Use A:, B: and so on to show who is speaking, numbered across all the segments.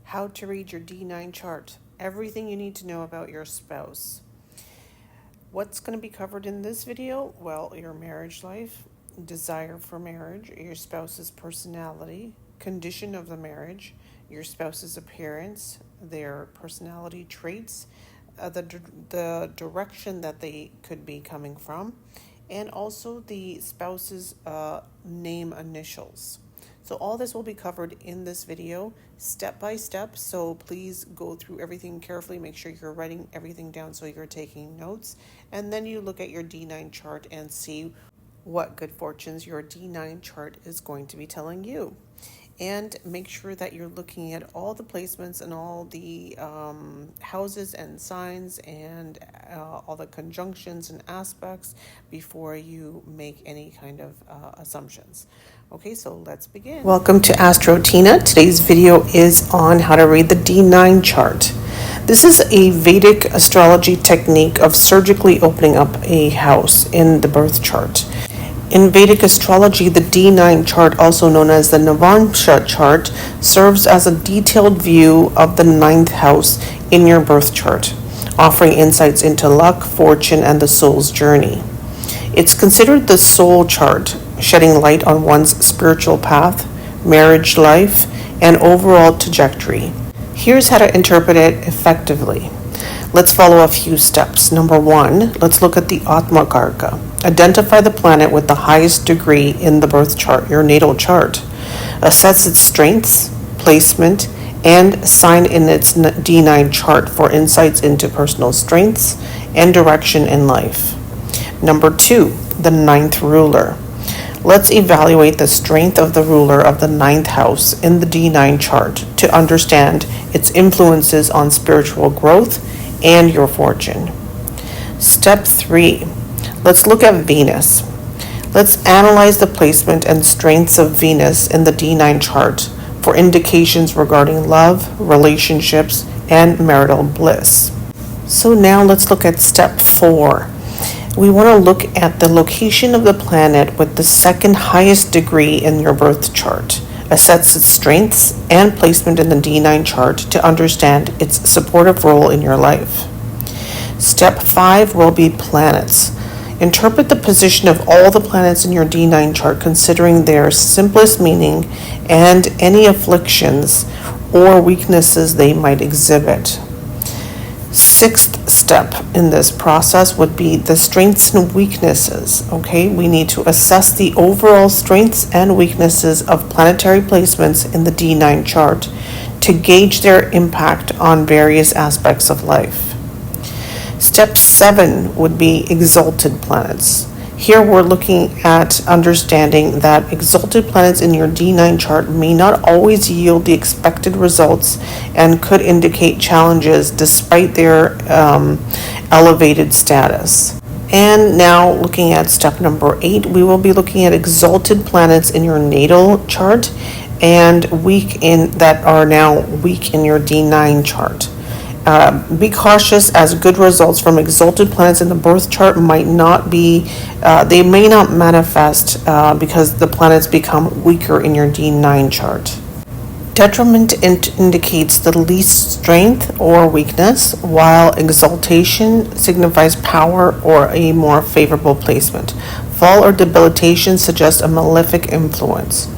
A: how to read your D9 chart, everything you need to know about your spouse. What's going to be covered in this video? Well, your marriage life, desire for marriage, your spouse's personality, condition of the marriage, your spouse's appearance, their personality traits, the direction that they could be coming from, and also the spouse's name initials. So all this will be covered in this video step by step. So please go through everything carefully. Make sure you're writing everything down so you're taking notes. And then you look at your D9 chart and see what good fortunes your D9 chart is going to be telling you. And make sure that you're looking at all the placements and all the houses and signs and all the conjunctions and aspects before you make any kind of assumptions. Okay, so let's begin. Welcome to Astro Tina. Today's video is on how to read the D9 chart. This is a Vedic astrology technique of surgically opening up a house in the birth chart. In Vedic astrology, the D9 chart, also known as the Navamsha chart, serves as a detailed view of the 9th house in your birth chart, offering insights into luck, fortune, and the soul's journey. It's considered the soul chart, shedding light on one's spiritual path, marriage life, and overall trajectory. Here's how to interpret it effectively. Let's follow a few steps. Number 1, let's look at the Atma Karka. Identify the planet with the highest degree in the birth chart, your natal chart. Assess its strengths, placement, and sign in its D9 chart for insights into personal strengths and direction in life. Number 2, the 9th ruler. Let's evaluate the strength of the ruler of the 9th house in the D9 chart to understand its influences on spiritual growth and your fortune. Step 3. Let's look at Venus. Let's analyze the placement and strengths of Venus in the D9 chart for indications regarding love, relationships, and marital bliss. So now let's look at step 4. We want to look at the location of the planet with the second highest degree in your birth chart. Assess its strengths and placement in the D9 chart to understand its supportive role in your life. Step 5 will be planets. Interpret the position of all the planets in your D9 chart, considering their simplest meaning and any afflictions or weaknesses they might exhibit. 6th step in this process would be the strengths and weaknesses. Okay, we need to assess the overall strengths and weaknesses of planetary placements in the D9 chart to gauge their impact on various aspects of life. Step 7 would be exalted planets. Here we're looking at understanding that exalted planets in your D9 chart may not always yield the expected results and could indicate challenges despite their elevated status. And now looking at step number 8, we will be looking at exalted planets in your natal chart and that are now weak in your D9 chart. Be cautious, as good results from exalted planets in the birth chart might not be, they may not manifest because the planets become weaker in your D9 chart. Detriment indicates the least strength or weakness, while exaltation signifies power or a more favorable placement. Fall or debilitation suggests a malefic influence.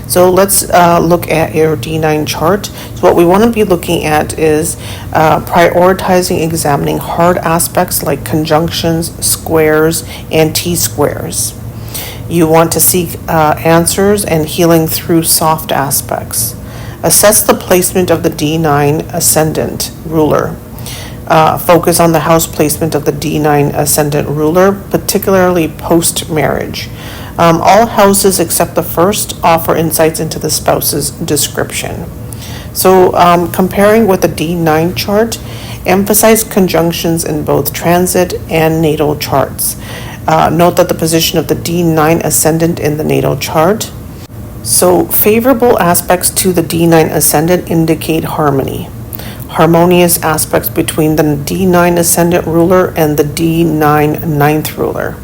A: So let's look at your D9 chart. So what we want to be looking at is prioritizing examining hard aspects like conjunctions, squares, and T-squares. You want to seek answers and healing through soft aspects. Assess the placement of the D9 ascendant ruler. Focus on the house placement of the D9 ascendant ruler, particularly post-marriage. All houses except the first offer insights into the spouse's description. So comparing with the D9 chart, emphasize conjunctions in both transit and natal charts. Note that the position of the D9 ascendant in the natal chart. So favorable aspects to the D9 ascendant indicate harmony. Harmonious aspects between the D9 ascendant ruler and the D9 ninth ruler.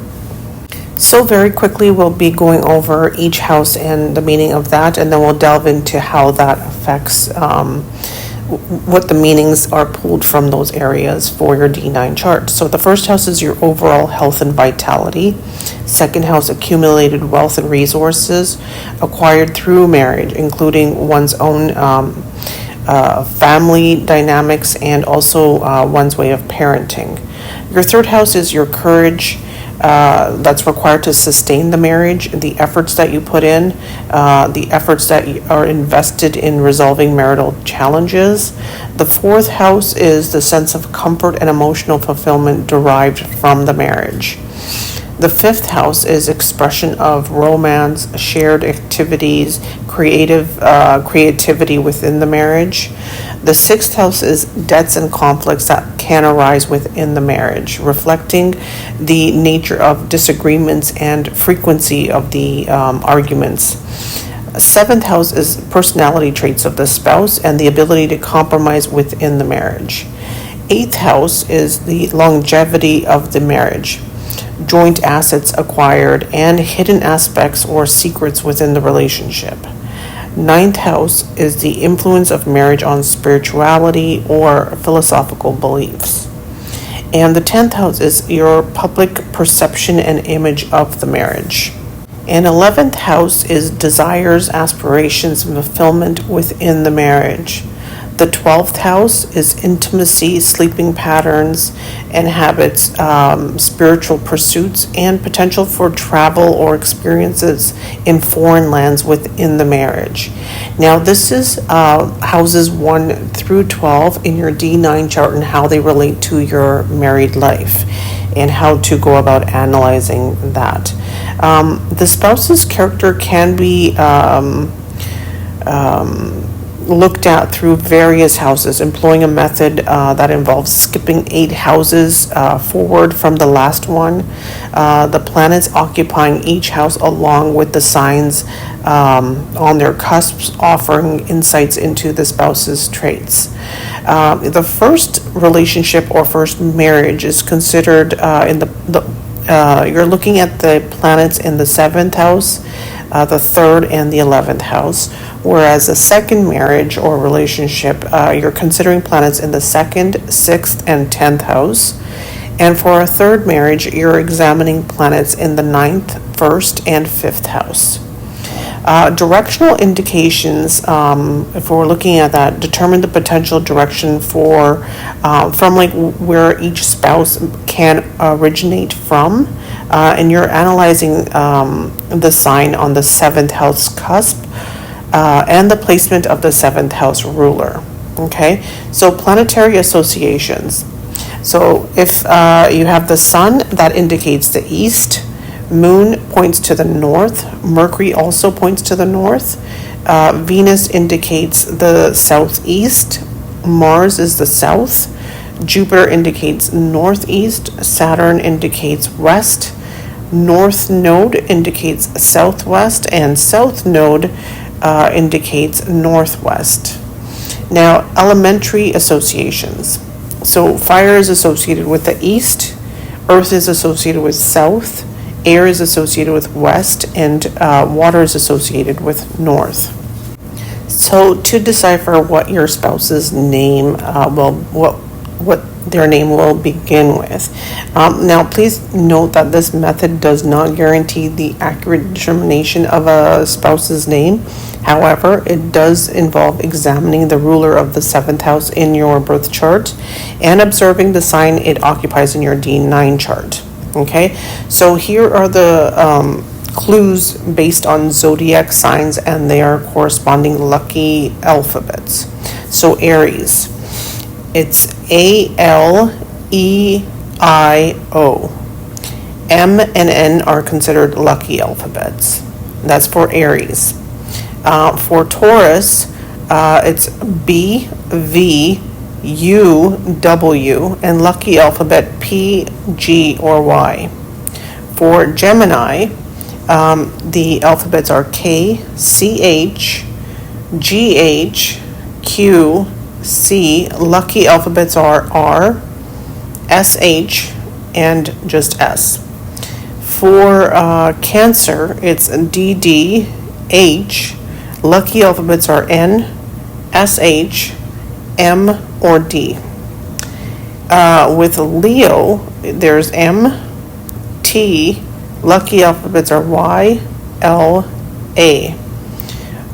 A: So very quickly we'll be going over each house and the meaning of that, and then we'll delve into how that affects what the meanings are pulled from those areas for your D9 chart. So the first house is your overall health and vitality. Second house, accumulated wealth and resources acquired through marriage, including one's own family dynamics and also one's way of parenting. Your third house is your courage that's required to sustain the marriage, the efforts that you put in, the efforts that are invested in resolving marital challenges. The fourth house is the sense of comfort and emotional fulfillment derived from the marriage. The fifth house is expression of romance, shared activities, creativity within the marriage. The sixth house is debts and conflicts that can arise within the marriage, reflecting the nature of disagreements and frequency of the arguments. Seventh house is personality traits of the spouse and the ability to compromise within the marriage. Eighth house is the longevity of the marriage, joint assets acquired, and hidden aspects or secrets within the relationship. Ninth house is the influence of marriage on spirituality or philosophical beliefs. And the 10th house is your public perception and image of the marriage. And 11th house is desires, aspirations, and fulfillment within the marriage. The 12th house is intimacy, sleeping patterns and habits, spiritual pursuits, and potential for travel or experiences in foreign lands within the marriage. Now, this is houses 1 through 12 in your D9 chart and how they relate to your married life and how to go about analyzing that. The spouse's character can be looked at through various houses, employing a method that involves skipping 8 houses forward from the last one. The planets occupying each house along with the signs on their cusps, offering insights into the spouse's traits. The first relationship or first marriage is considered you're looking at the planets in the 7th house, the 3rd and the 11th house, whereas a second marriage or relationship, you're considering planets in the 2nd, 6th, and 10th house. And for a third marriage, you're examining planets in the 9th, 1st, and 5th house. Directional indications, if we're looking at that, determine the potential direction for from like where each spouse can originate from, and you're analyzing the sign on the 7th house cusp and the placement of the 7th house ruler. Okay, so planetary associations. So if you have the sun, that indicates the east. Moon points to the north. Mercury also points to the north. Venus indicates the southeast. Mars is the south. Jupiter indicates northeast. Saturn indicates west. North node indicates southwest. And south node indicates northwest. Now, elementary associations. So fire is associated with the east. Earth is associated with south. Air is associated with west, and water is associated with north. So to decipher what your spouse's name what their name will begin with. Now, please note that this method does not guarantee the accurate determination of a spouse's name. However, it does involve examining the ruler of the 7th house in your birth chart and observing the sign it occupies in your D9 chart. Okay, so here are the clues based on zodiac signs and their corresponding lucky alphabets. So Aries, it's ALEIO. M and N are considered lucky alphabets. That's for Aries. For Taurus, it's B, V, U, W, and lucky alphabet P, G, or Y. For Gemini, the alphabets are K, C, H, G, H, Q, C. Lucky alphabets are R, S, H, and just S. For Cancer, it's D, D, H. Lucky alphabets are N, S, H, M, or D. With Leo, there's M, T, lucky alphabets are Y, L, A.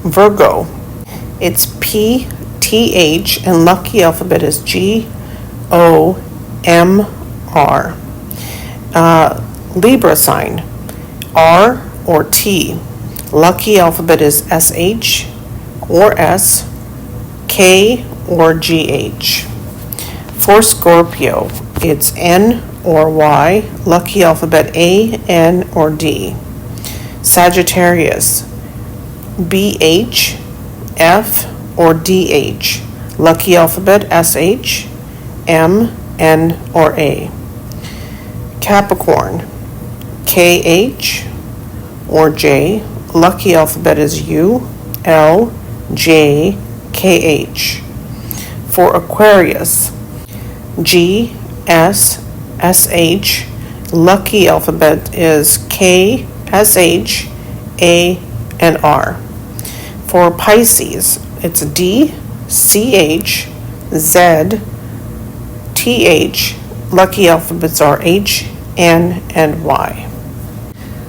A: Virgo, it's P, T, H, and lucky alphabet is G, O, M, R. Libra sign, R or T. Lucky alphabet is SH or S, K or GH. For Scorpio, it's N or Y. Lucky alphabet A, N, or D. Sagittarius, BH, F, or DH. Lucky alphabet SH, M, N, or A. Capricorn, KH or J. Lucky alphabet is U, L, J, KH. For Aquarius, G, S, SH. Lucky alphabet is K, SH, A, and R. For Pisces, it's D, CH, Z, TH. Lucky alphabets are H, N, and Y.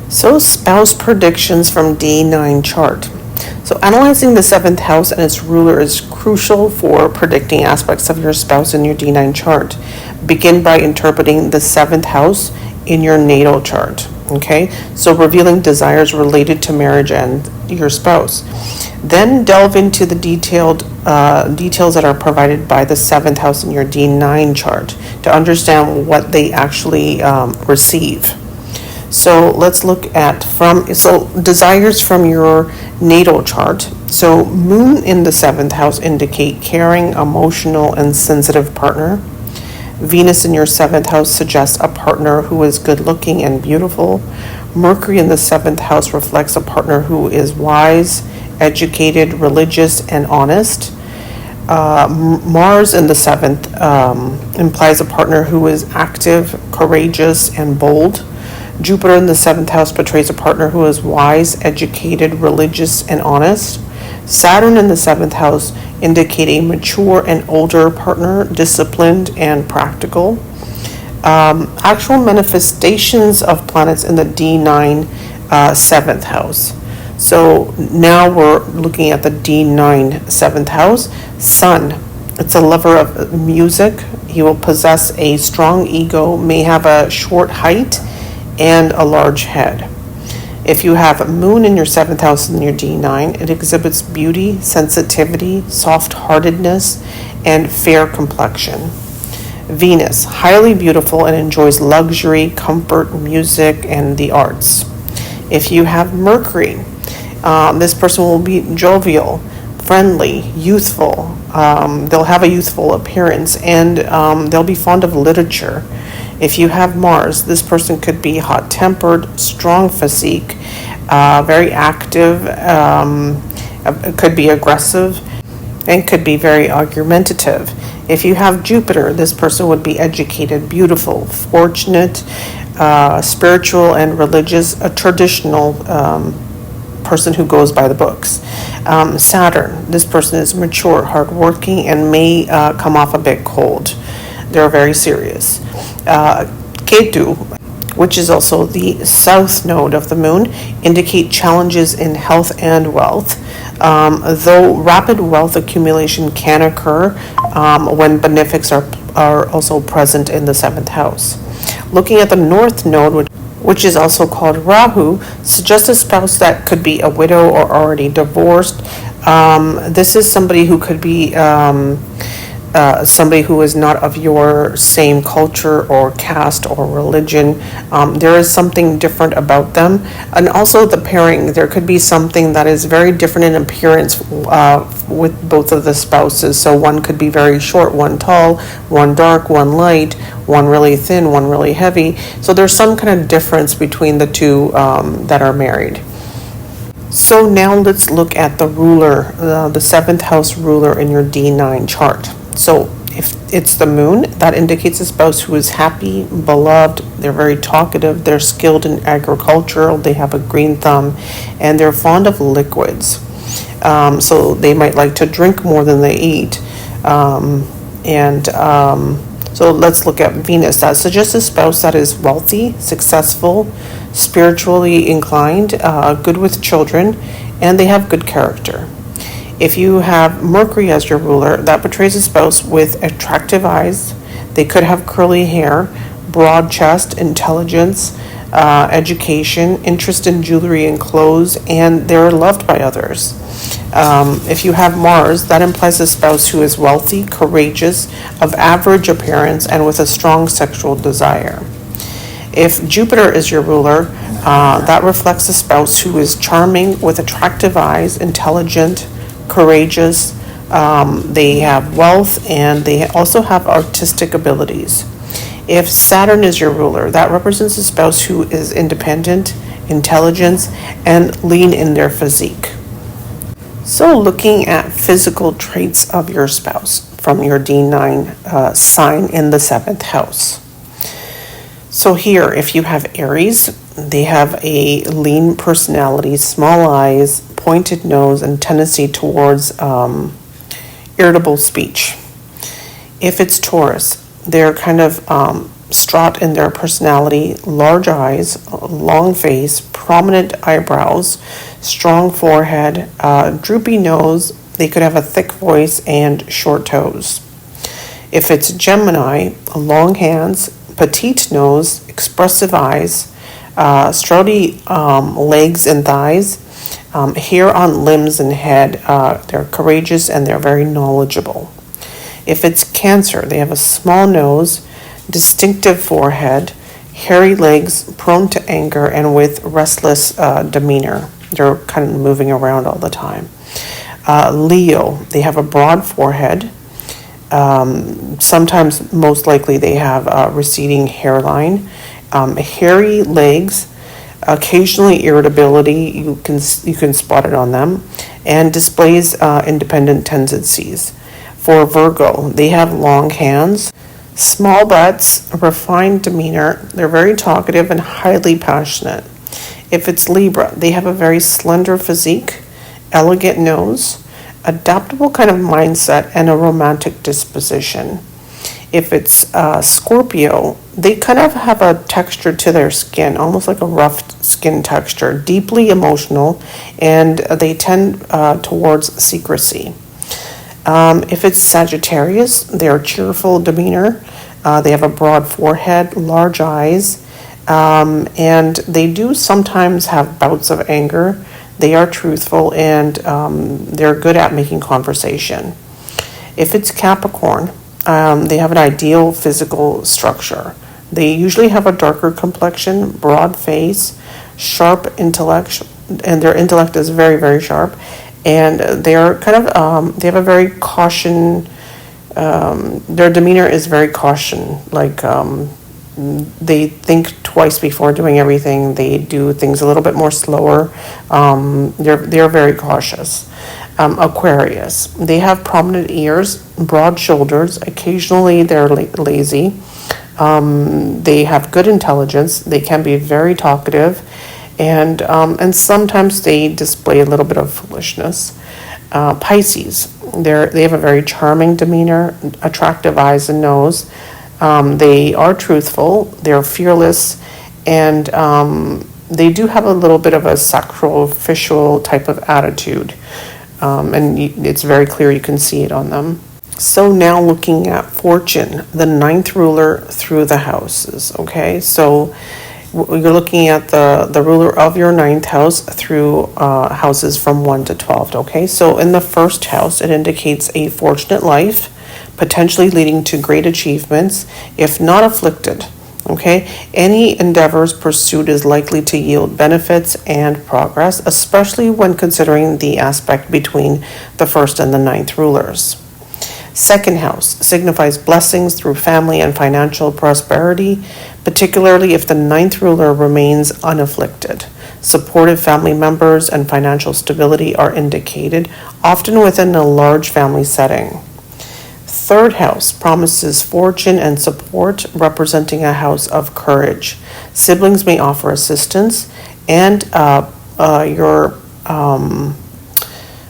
A: So spouse predictions from D9 chart. So analyzing the 7th house and its ruler is crucial for predicting aspects of your spouse in your D9 chart. Begin by interpreting the 7th house in your natal chart. Okay, so revealing desires related to marriage and your spouse. Then delve into the details that are provided by the 7th house in your D9 chart to understand what they actually receive. So let's look at desires from your natal chart. So moon in the 7th house indicate caring, emotional, and sensitive partner. Venus in your 7th house suggests a partner who is good looking and beautiful. Mercury in the 7th house reflects a partner who is wise, educated, religious, and honest. Mars in the 7th implies a partner who is active, courageous, and bold. Jupiter in the 7th house portrays a partner who is wise, educated, religious, and honest. Saturn in the 7th house indicate a mature and older partner, disciplined and practical. Actual manifestations of planets in the D9 7th house. So now we're looking at the D9 7th house. Sun, it's a lover of music. He will possess a strong ego, may have a short height, and a large head. If you have moon in your 7th house in your D9, it exhibits beauty, sensitivity, soft-heartedness, and fair complexion. Venus, highly beautiful and enjoys luxury, comfort, music, and the arts. If you have Mercury, this person will be jovial, friendly, youthful. They'll have a youthful appearance, and they'll be fond of literature. If you have Mars, this person could be hot-tempered, strong physique, very active, could be aggressive, and could be very argumentative. If you have Jupiter, this person would be educated, beautiful, fortunate, spiritual and religious, a traditional person who goes by the books. Saturn, this person is mature, hardworking, and may come off a bit cold. They're very serious. Ketu, which is also the south node of the moon, indicate challenges in health and wealth. Though rapid wealth accumulation can occur when benefics are also present in the 7th house. Looking at the north node, which is also called Rahu, suggests a spouse that could be a widow or already divorced. This is somebody who could be somebody who is not of your same culture or caste or religion. There is something different about them. And also the pairing, there could be something that is very different in appearance with both of the spouses. So one could be very short, one tall, one dark, one light, one really thin, one really heavy. So there's some kind of difference between the two that are married. So now let's look at the ruler, the 7th house ruler in your D9 chart. So if it's the moon, that indicates a spouse who is happy, beloved, they're very talkative, they're skilled in agriculture, they have a green thumb, and they're fond of liquids. So they might like to drink more than they eat. So let's look at Venus. That suggests a spouse that is wealthy, successful, spiritually inclined, good with children, and they have good character. If you have Mercury as your ruler, that portrays a spouse with attractive eyes. They could have curly hair, broad chest, intelligence, education, interest in jewelry and clothes, and they're loved by others. If you have Mars, that implies a spouse who is wealthy, courageous, of average appearance, and with a strong sexual desire. If Jupiter is your ruler, that reflects a spouse who is charming, with attractive eyes, intelligent, courageous. They have wealth, and they also have artistic abilities. If Saturn is your ruler, that represents a spouse who is independent, intelligent, and lean in their physique. So looking at physical traits of your spouse from your D9 sign in the 7th house. So here, if you have Aries, they have a lean personality, small eyes, pointed nose, and tendency towards irritable speech. If it's Taurus, they're kind of straught in their personality, large eyes, long face, prominent eyebrows, strong forehead, droopy nose. They could have a thick voice and short toes. If it's Gemini, long hands, petite nose, expressive eyes, strouty legs and thighs, hair on limbs and head. They're courageous and they're very knowledgeable. If it's Cancer, they have a small nose, distinctive forehead, hairy legs, prone to anger, and with restless demeanor. They're kind of moving around all the time. Leo, they have a broad forehead. Sometimes, most likely, they have a receding hairline, hairy legs, occasionally irritability. You can spot it on them, and displays independent tendencies. For Virgo, they have long hands, small butts, a refined demeanor. They're very talkative and highly passionate. If it's Libra, they have a very slender physique, elegant nose, adaptable kind of mindset, and a romantic disposition. If it's Scorpio, they kind of have a texture to their skin, almost like a rough skin texture, deeply emotional, and they tend towards secrecy. If it's Sagittarius, they're cheerful demeanor. They have a broad forehead, large eyes, and they do sometimes have bouts of anger. They are truthful, and they're good at making conversation. If it's Capricorn, they have an ideal physical structure. They usually have a darker complexion, broad face, sharp intellect, and their intellect is very, very sharp. And they're kind of, they have a very their demeanor is very caution, like they think twice before doing everything. They do things a little bit more slower. They're very cautious. Aquarius, they have prominent ears, broad shoulders. Occasionally they're lazy. They have good intelligence. They can be very talkative, and sometimes they display a little bit of foolishness. Pisces, they have a very charming demeanor, attractive eyes and nose. They are truthful. They're fearless, and they do have a little bit of a sacrificial type of attitude. And it's very clear, you can see it on them. So now looking at Fortune, the 9th ruler through the houses, okay? So you're looking at the ruler of your 9th house through houses from 1 to 12, okay? So in the first house, it indicates a fortunate life, potentially leading to great achievements, if not afflicted, okay? Any endeavors pursued is likely to yield benefits and progress, especially when considering the aspect between the 1st and the 9th rulers. Second house signifies blessings through family and financial prosperity, particularly if the 9th ruler remains unafflicted. Supportive family members and financial stability are indicated, often within a large family setting. Third house promises fortune and support, representing a house of courage. Siblings may offer assistance, and your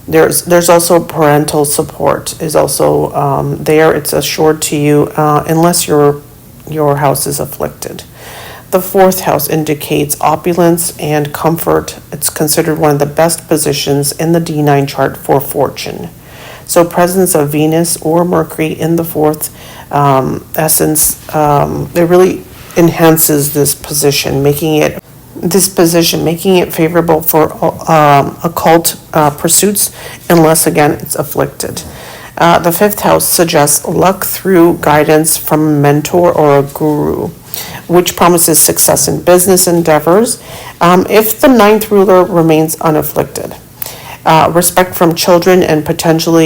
A: There's also parental support is also there. It's assured to you unless your house is afflicted. The fourth house indicates opulence and comfort. It's considered one of the best positions in the D9 chart for fortune. So presence of Venus or Mercury in the fourth essence, it really enhances making it favorable for occult pursuits, unless again it's afflicted. The fifth house suggests luck through guidance from a mentor or a guru, which promises success in business endeavors if the ninth ruler remains unafflicted. Respect from children and potential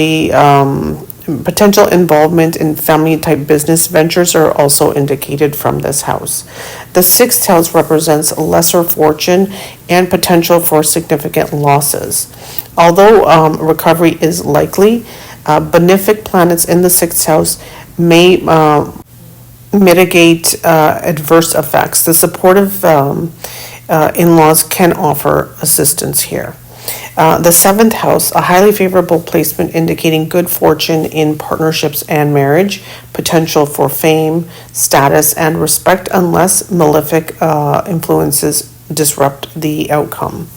A: involvement in family type business ventures are also indicated from this house. The sixth house represents lesser fortune and potential for significant losses. Although recovery is likely, benefic planets in the sixth house may mitigate adverse effects. The supportive in-laws can offer assistance here. The seventh house, a highly favorable placement indicating good fortune in partnerships and marriage, potential for fame, status, and respect unless malefic influences disrupt the outcome.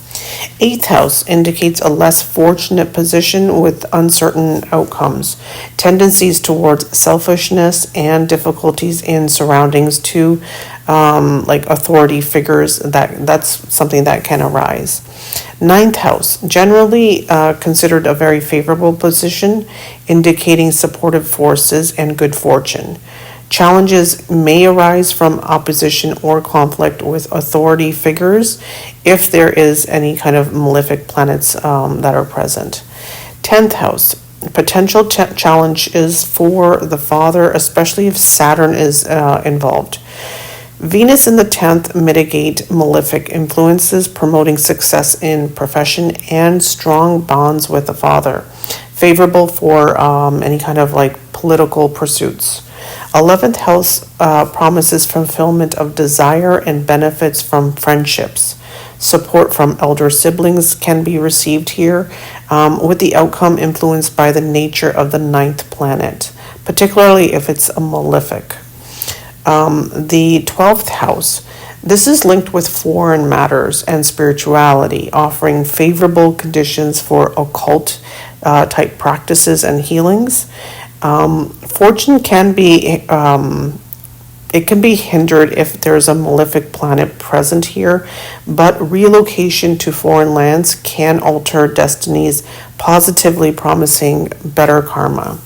A: Eighth house indicates a less fortunate position with uncertain outcomes, tendencies towards selfishness, and difficulties in surroundings to like authority figures. That's something that can arise. Ninth house, generally considered a very favorable position, indicating supportive forces and good fortune. Challenges may arise from opposition or conflict with authority figures if there is any kind of malefic planets that are present. 10th house, potential challenges for the father, especially if Saturn is involved. Venus in the 10th mitigate malefic influences, promoting success in profession and strong bonds with the father. Favorable for any kind of like political pursuits. 11th house promises fulfillment of desire and benefits from friendships. Support from elder siblings can be received here, with the outcome influenced by the nature of the ninth planet, particularly if it's a malefic. The 12th house, this is linked with foreign matters and spirituality, offering favorable conditions for occult type practices and healings. Fortune can be it can be hindered if there's a malefic planet present here, but relocation to foreign lands can alter destinies, positively promising better karma.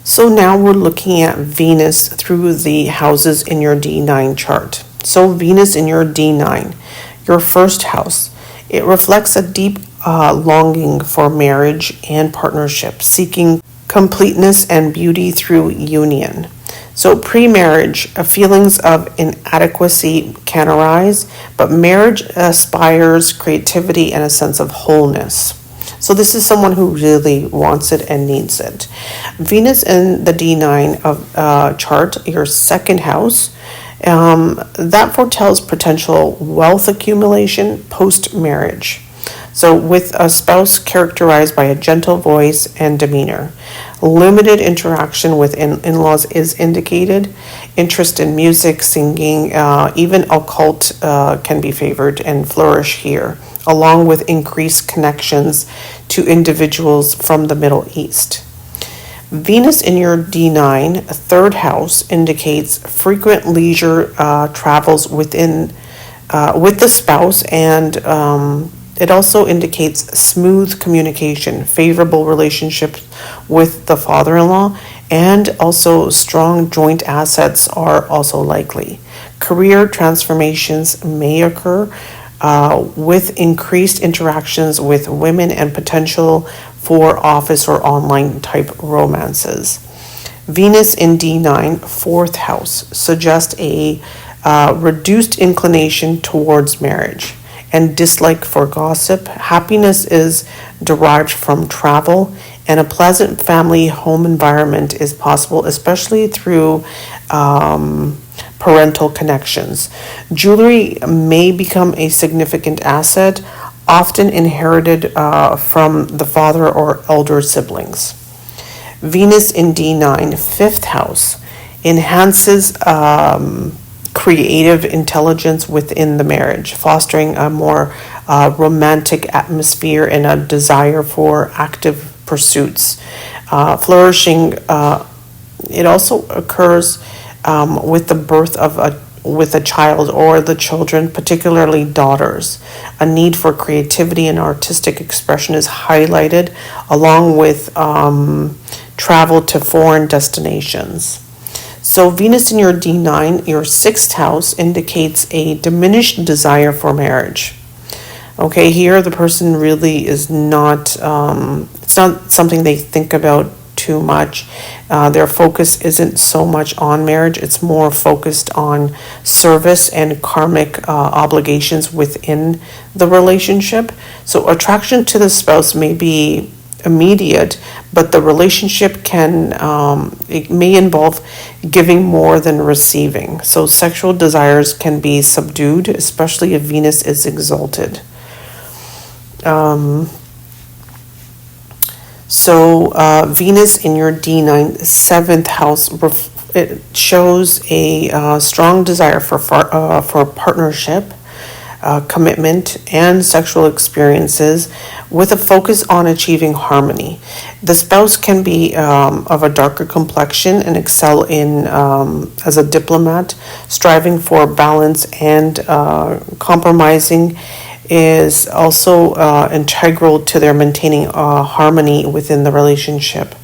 A: So now we're looking at Venus through the houses in your D9 chart. So Venus in your D9, your first house, it reflects a deep longing for marriage and partnership, seeking completeness and beauty through union. So pre-marriage, feelings of inadequacy can arise, but marriage aspires creativity and a sense of wholeness. So this is someone who really wants it and needs it. Venus in the D9 of chart, your second house, that foretells potential wealth accumulation post-marriage. So with a spouse characterized by a gentle voice and demeanor. Limited interaction with in-laws is indicated. Interest in music, singing, even occult can be favored and flourish here, along with increased connections to individuals from the Middle East. Venus in your D9, third house, indicates frequent leisure travels with the spouse, and it also indicates smooth communication, favorable relationships with the father-in-law, and also strong joint assets are also likely. Career transformations may occur with increased interactions with women and potential for office or online type romances. Venus in D9, fourth house, suggests a reduced inclination towards marriage and dislike for gossip. Happiness is derived from travel, and a pleasant family home environment is possible, especially through parental connections. Jewelry may become a significant asset, often inherited from the father or elder siblings. Venus in D9, fifth house, enhances creative intelligence within the marriage, fostering a more romantic atmosphere and a desire for active pursuits. Flourishing, it also occurs with the birth of a child or the children, particularly daughters. A need for creativity and artistic expression is highlighted, along with travel to foreign destinations. So Venus in your D9, your sixth house, indicates a diminished desire for marriage. Okay, here the person really is not, it's not something they think about too much. Their focus isn't so much on marriage, it's more focused on service and karmic obligations within the relationship. So attraction to the spouse may be immediate, but the relationship it may involve giving more than receiving. So sexual desires can be subdued, especially if Venus is exalted. Venus in your D9 seventh house, it shows a strong desire for partnership, commitment, and sexual experiences, with a focus on achieving harmony. The spouse can be of a darker complexion and excel in as a diplomat, striving for balance, and compromising is also integral to their maintaining harmony within the relationship.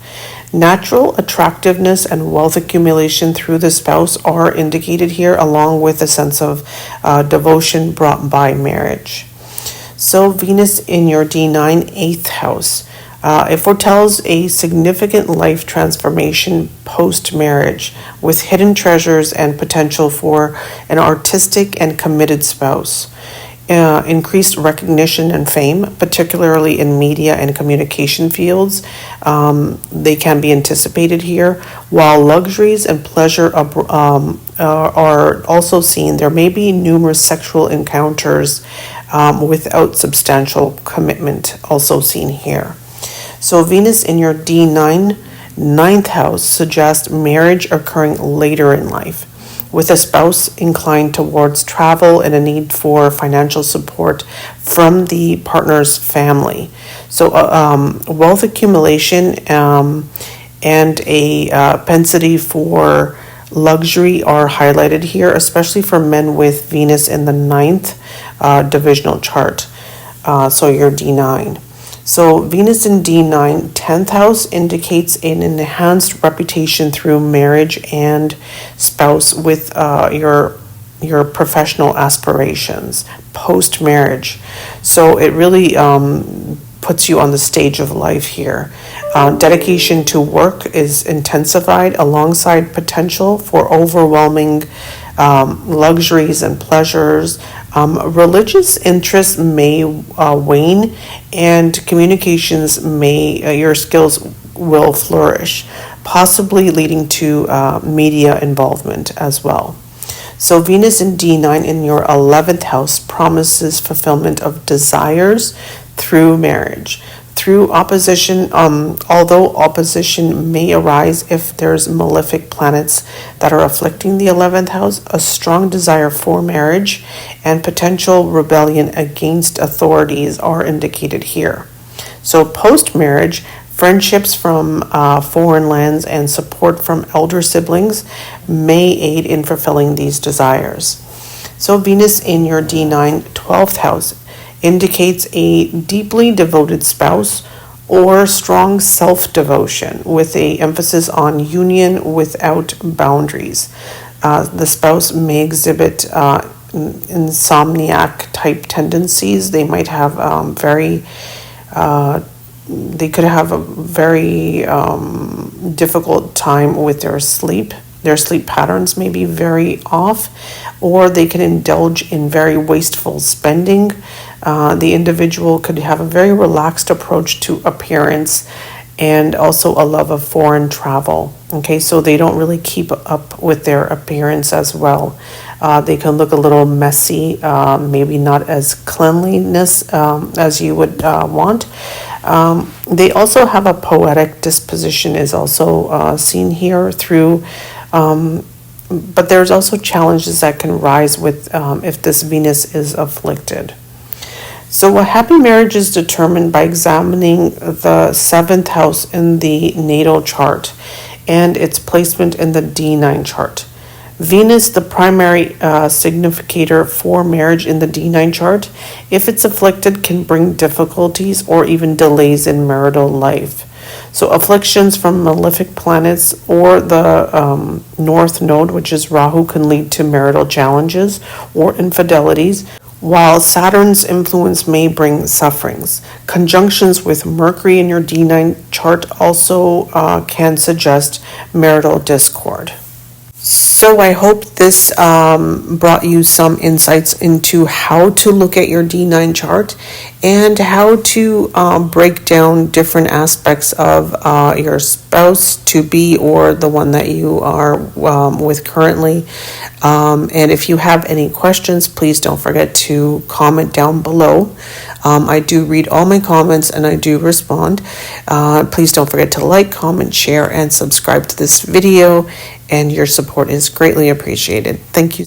A: Natural attractiveness and wealth accumulation through the spouse are indicated here, along with a sense of devotion brought by marriage. So Venus in your D9 eighth house, it foretells a significant life transformation post-marriage, with hidden treasures and potential for an artistic and committed spouse. Increased recognition and fame, particularly in media and communication fields, they can be anticipated here. While luxuries and pleasure are also seen, there may be numerous sexual encounters without substantial commitment also seen here. So Venus in your D9 ninth house suggests marriage occurring later in life, with a spouse inclined towards travel and a need for financial support from the partner's family. So wealth accumulation and a propensity for luxury are highlighted here, especially for men with Venus in the ninth divisional chart. So your D9. So Venus in D9, 10th house, indicates an enhanced reputation through marriage and spouse with your professional aspirations post-marriage. So it really puts you on the stage of life here. Dedication to work is intensified alongside potential for overwhelming luxuries and pleasures. Religious interests may wane, and communications your skills will flourish, possibly leading to media involvement as well. So Venus in D9 in your 11th house promises fulfillment of desires through marriage. Through opposition, although opposition may arise if there's malefic planets that are afflicting the 11th house, a strong desire for marriage and potential rebellion against authorities are indicated here. So post-marriage, friendships from foreign lands and support from elder siblings may aid in fulfilling these desires. So Venus in your D9 12th house indicates a deeply devoted spouse or strong self-devotion with a emphasis on union without boundaries. The spouse may exhibit insomniac type tendencies. They might have they could have a very difficult time with their sleep. Their sleep patterns may be very off, or they can indulge in very wasteful spending. The individual could have a very relaxed approach to appearance and also a love of foreign travel. Okay, so they don't really keep up with their appearance as well. They can look a little messy, maybe not as cleanliness as you would want. They also have a poetic disposition is also seen here through, but there's also challenges that can rise with if this Venus is afflicted. So a happy marriage is determined by examining the seventh house in the natal chart and its placement in the D9 chart. Venus, the primary significator for marriage in the D9 chart, if it's afflicted, can bring difficulties or even delays in marital life. So afflictions from malefic planets or the North Node, which is Rahu, can lead to marital challenges or infidelities, while Saturn's influence may bring sufferings. Conjunctions with Mercury in your D9 chart also can suggest marital discord. So I hope this brought you some insights into how to look at your D9 chart and how to break down different aspects of your spouse to be or the one that you are with currently. And if you have any questions, please don't forget to comment down below. I do read all my comments and I do respond. Please don't forget to like, comment, share, and subscribe to this video. And your support is greatly appreciated. Thank you.